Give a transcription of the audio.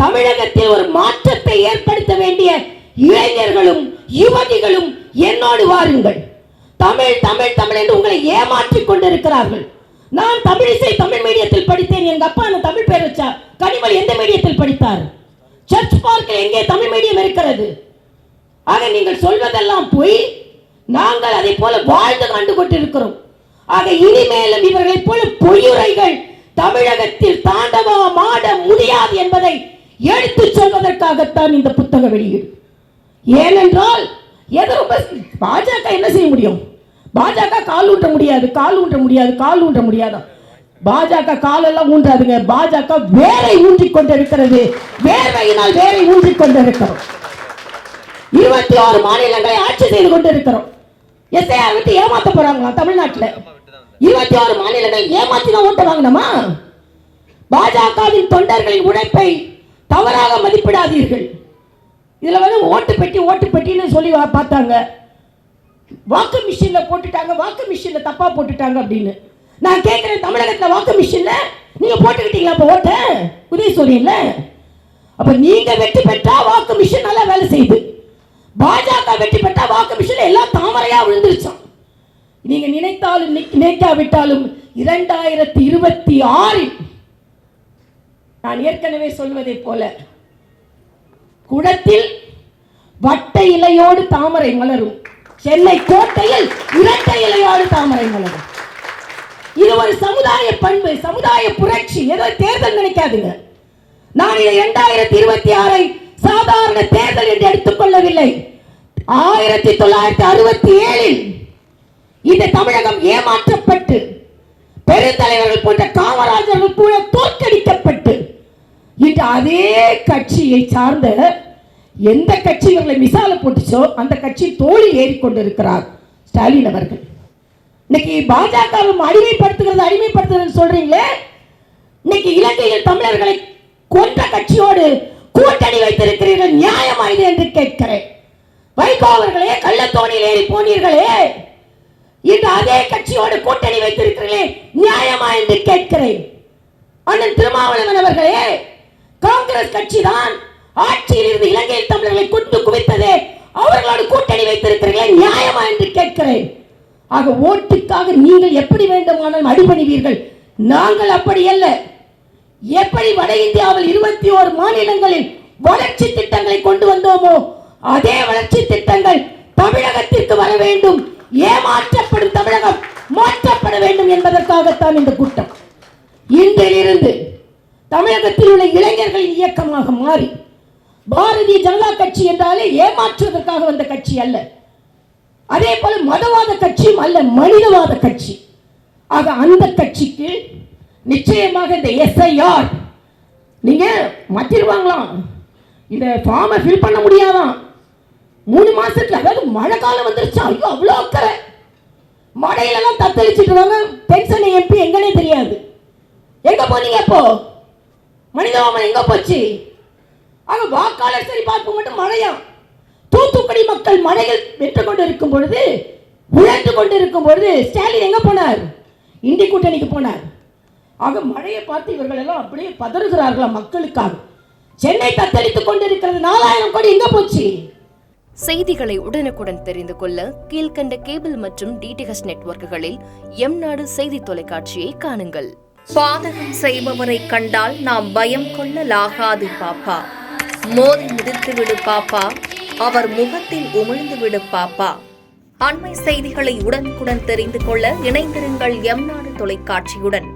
தமிழகத்தில் ஒரு மாற்றத்தை ஏற்படுத்த வேண்டிய இளைஞர்களும் யுவதிகளும் என்னோடு வாருங்கள். தமிழ் தமிழ் தமிழ் என்று உங்களை ஏமாற்றிக் கொண்டிருக்கிறார்கள். நான் தமிழிசை தமிழ் மீடியத்தில் படித்தேன். எங்க அப்பா அந்த தமிழ் பேர் வச்சா. கனிமொழி எந்த மீடியத்தில் படித்தார்? சர்ச் பார்க்கில் எங்கே தமிழ் மீடியம் இருக்கிறது? ஆக நீங்கள் சொல்வதெல்லாம் போய் நாங்கள் அதை போல வாழ்ந்து கண்டு கொண்டிருக்கிறோம். ஆக இனிமேலும் இவர்களை போல பொய்யுரைகள் தமிழகத்தில் தாண்டவமாட முடியாது என்பதை எடுத்து சொல்வதற்காகத்தான் இந்த புத்தக வெளியீடு. ஏனென்றால் பாஜக என்ன செய்ய முடியும்? பாஜக கால் ஊன்ற முடியாது, கால் ஊன்ற முடியாது, கால் ஊன்ற முடியாதா? பாஜக காலெல்லாம் ஊன்றாதுங்க. பாஜக வேரை ஊன்றிக் கொண்டிருக்கிறது. வேர்வையினால் வேரை ஊன்றிக் கொண்டிருக்கிறோம். 26 மாநிலங்களை ஆட்சி செய்து கொண்டிருக்கிறோம். எஸ்ஐஆர் விட்டு ஏமாத்த போறாங்களா தமிழ்நாட்டில்? 26 மாநிலங்கள் ஏமாத்தி தான் ஓட்டு வாங்கணுமா? பாஜகவின் தொண்டர்களின் உழைப்பை தவறாக மதிப்பிடாதீர்கள். இதுல ஓட்டு பெட்டின்னு சொல்லி பார்த்தாங்க. வாக்கு மிஷின்ல போட்டுட்டாங்க, வாக்கு மிஷின்ல தப்பா போட்டுட்டாங்க அப்படின்னு. நான் கேட்கிறேன், தமிழகத்துல வாக்கு மிஷின்ல நீங்க போட்டுக்கிட்டீங்களா? அப்ப ஓட்ட உதவி சொல்றீங்கல்ல. அப்ப நீங்க வெற்றி பெற்றா வாக்கு மிஷின் நல்லா வேலை செய்யுது. பாஜக வெற்றி பெற்றா வாக்கு மிஷின் எல்லாம் தாமரையா விழுந்துருச்சான். நீங்க நினைத்தாலும் நினைக்காவிட்டாலும் 2026 நான் ஏற்கனவே சொல்வதை போல குடத்தில் வட்ட இலையோடு தாமரை மலரும். சென்னை கோட்டையில் இரட்டை இலையோடு தாமரை மலரும். இது ஒரு சமுதாய பண்பு, சமுதாய புரட்சி. ஏதோ தேர்தல் நினைக்காதுங்க. நான் இதை 2026 சாதாரண தேர்தல் என்று எடுத்துக்கொள்ளவில்லை. 1967 இந்த தமிழகம் ஏமாற்றப்பட்டு பெருந்தலைவர்கள் போன்ற காமராஜர்கள் கூட தோற்கடிக்கப்பட்டு இன்று அதே கட்சியை சார்ந்த எந்த கட்சி இவர்களை மிசால போட்டுச்சோ அந்த கட்சி தோழி ஏறிக்கொண்டிருக்கிறார் ஸ்டாலின் அவர்கள். இன்னைக்கு பாஜக அடிமைப்படுத்துகிறது சொல்றீங்களே. இன்னைக்கு இலங்கையில் தமிழர்களை கொன்ற கட்சியோடு கூட்டணி வைத்திருக்கிறீர்கள். நியாயமா இது என்று கேட்கிறேன். வைகோ அவர்களே, கள்ளத்தோணியில் ஏறி போனீர்களே, இன்று அதே கட்சியோடு கூட்டணி வைத்திருக்கிறீர்களே, நியாயமா என்று கேட்கிறேன். அண்ணன் திருமாவளவன் அவர்களே, காங்கிரஸ் கட்சி தான் ஆட்சியில் இருந்து இலங்கையில் தமிழர்களை கொண்டு குவித்ததே, அவர்களோடு கூட்டணி வைத்திருக்கிறீர்களே, நியாயமா என்று கேட்கிறேன். ஆக ஓட்டுக்காக நீங்கள் எப்படி வேண்டுமானாலும் அடிபணிவீர்கள். நாங்கள் அப்படி அல்ல. எப்படி வட இந்தியாவில் 21 மாநிலங்களில் வளர்ச்சி திட்டங்களை கொண்டு வந்தோமோ அதே வளர்ச்சி திட்டங்கள் தமிழகத்திற்கு வர வேண்டும். ஏமாற்றப்படும் தமிழகம் மாற்றப்பட வேண்டும் என்பதற்காகத்தான் இந்த கூட்டம். இன்றிலிருந்து தமிழகத்தில் உள்ள இளைஞர்களின் இயக்கமாக மாறி பாரதிய ஜனதா கட்சி என்றாலே ஏமாற்றுவதற்காக வந்த கட்சி அல்ல. அதே போல மதவாத கட்சியும் அல்ல, மனிதவாத கட்சி. ஆக அந்த கட்சிக்கு நிச்சயமாக இந்த எஸ்ஐஆர் நீங்க மாத்திருவாங்களாம். இந்த ஃபார்மை ஃபில் பண்ண முடியாதான். 3 மாசத்துல, அதாவது மழை காலம் வந்துருச்சு. ஐயோ அவ்வளோ அக்கறை. மழையிலலாம் தத்தளிச்சுட்டு வாங்க. பென்ஷன் எம்பி எங்கன்னே தெரியாது. எங்க போனீங்க? அப்போ மனிதவாமன் எங்க போச்சு? ஆக வாக்காளர் சரி பார்க்க மட்டும் மழையா. தூத்துக்குடி மக்கள் மழையில் வென்று கொண்டிருக்கும் பொழுது, உழந்து கொண்டிருக்கும் பொழுது ஸ்டாலின் எங்க போனார்? இந்தி கூட்டணிக்கு போனார். ஆக மழையை பார்த்து இவர்கள் எல்லாம் அப்படியே பதறுகிறார்களா மக்களுக்காக. சென்னை தத்தளித்துக் கொண்டிருக்கிறது. 4000 கோடி எங்க போச்சு? செய்திகளை உடனுக்குடன் தெரிந்து கொள்ள கீழ்கண்ட கேபிள் மற்றும் டிடிஹெச் நெட்வொர்க்குகளில் எம்நாடு செய்தி தொலைக்காட்சியை காணுங்கள். பாதகம் செய்பவரை கண்டால் நாம் பயம் கொள்ளலாகாது பாப்பா. மோதி மிதித்து விடு பாப்பா, அவர் முகத்தில் உமிழ்ந்து விடு பாப்பா. அண்மை செய்திகளை உடனுக்குடன் தெரிந்து கொள்ள இணைந்திருங்கள் எம்நாடு தொலைக்காட்சியுடன்.